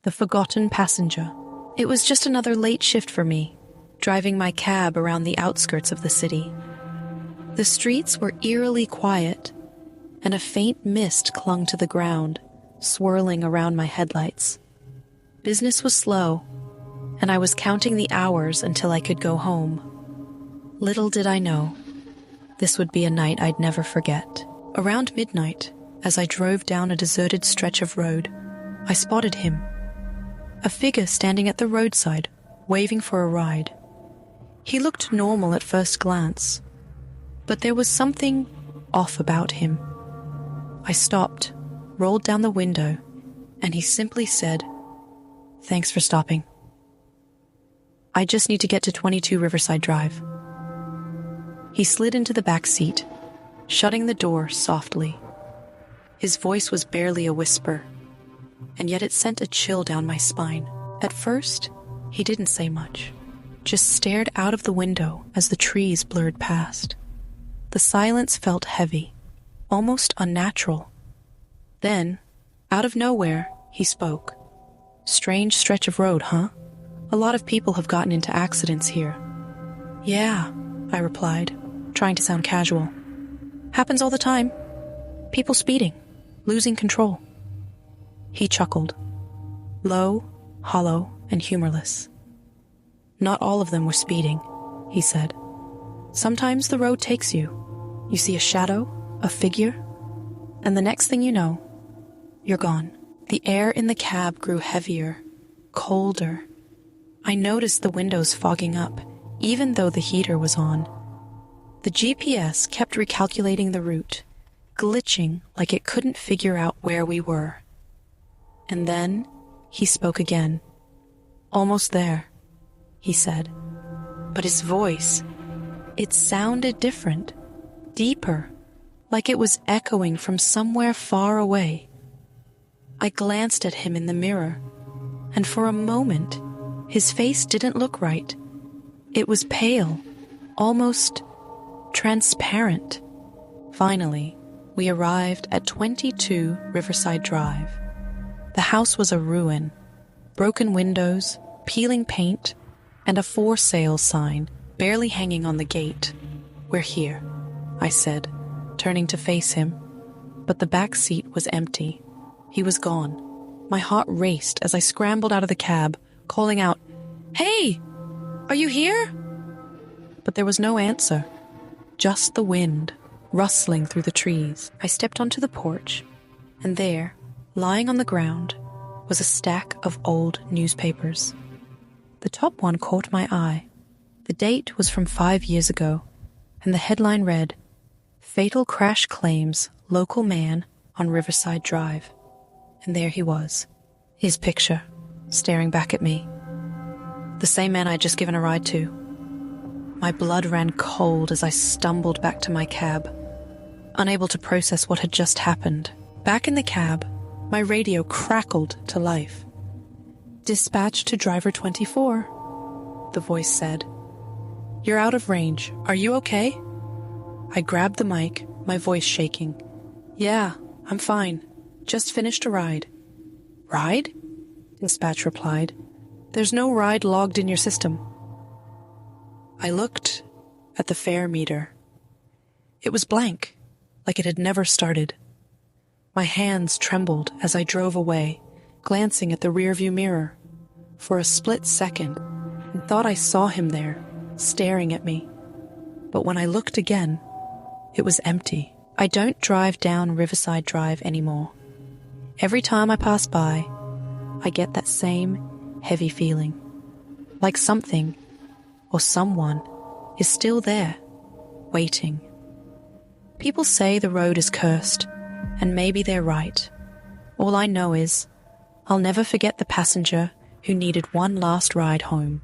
The forgotten passenger. It was just another late shift for me, driving my cab around the outskirts of the city. The streets were eerily quiet, and a faint mist clung to the ground, swirling around my headlights. Business was slow, and I was counting the hours until I could go home. Little did I know, this would be a night I'd never forget. Around midnight, as I drove down a deserted stretch of road, I spotted him. A figure standing at the roadside, waving for a ride. He looked normal at first glance, but there was something off about him. I stopped, rolled down the window, and he simply said, "Thanks for stopping. I just need to get to 22 Riverside Drive." He slid into the back seat, shutting the door softly. His voice was barely a whisper, and yet it sent a chill down my spine. At first, he didn't say much, just stared out of the window as the trees blurred past. The silence felt heavy, almost unnatural. Then, out of nowhere, he spoke. "Strange stretch of road, huh? A lot of people have gotten into accidents here." "Yeah," I replied, trying to sound casual. "Happens all the time. People speeding, losing control." He chuckled, low, hollow, and humorless. "Not all of them were speeding," he said. "Sometimes the road takes you. You see a shadow, a figure, and the next thing you know, you're gone." The air in the cab grew heavier, colder. I noticed the windows fogging up, even though the heater was on. The GPS kept recalculating the route, glitching like it couldn't figure out where we were. And then he spoke again. "Almost there," he said. But his voice, it sounded different, deeper, like it was echoing from somewhere far away. I glanced at him in the mirror, and for a moment, his face didn't look right. It was pale, almost transparent. Finally, we arrived at 22 Riverside Drive. The house was a ruin, broken windows, peeling paint, and a for sale sign barely hanging on the gate. "We're here," I said, turning to face him. But the back seat was empty. He was gone. My heart raced as I scrambled out of the cab, calling out, "Hey, are you here?" But there was no answer, just the wind rustling through the trees. I stepped onto the porch, and there, lying on the ground, was a stack of old newspapers. The top one caught my eye. The date was from 5 years ago, and the headline read, "Fatal Crash Claims Local Man on Riverside Drive." And there he was, his picture, staring back at me. The same man I'd just given a ride to. My blood ran cold as I stumbled back to my cab, unable to process what had just happened. Back in the cab, my radio crackled to life. "Dispatch to driver 24, the voice said. "You're out of range. Are you okay?" I grabbed the mic, my voice shaking. "Yeah, I'm fine. Just finished a ride." "Ride?" Dispatch replied. "There's no ride logged in your system." I looked at the fare meter. It was blank, like it had never started. My hands trembled as I drove away, glancing at the rearview mirror. For a split second, I thought I saw him there, staring at me. But when I looked again, it was empty. I don't drive down Riverside Drive anymore. Every time I pass by, I get that same heavy feeling, like something or someone is still there, waiting. People say the road is cursed, and maybe they're right. All I know is, I'll never forget the passenger who needed one last ride home.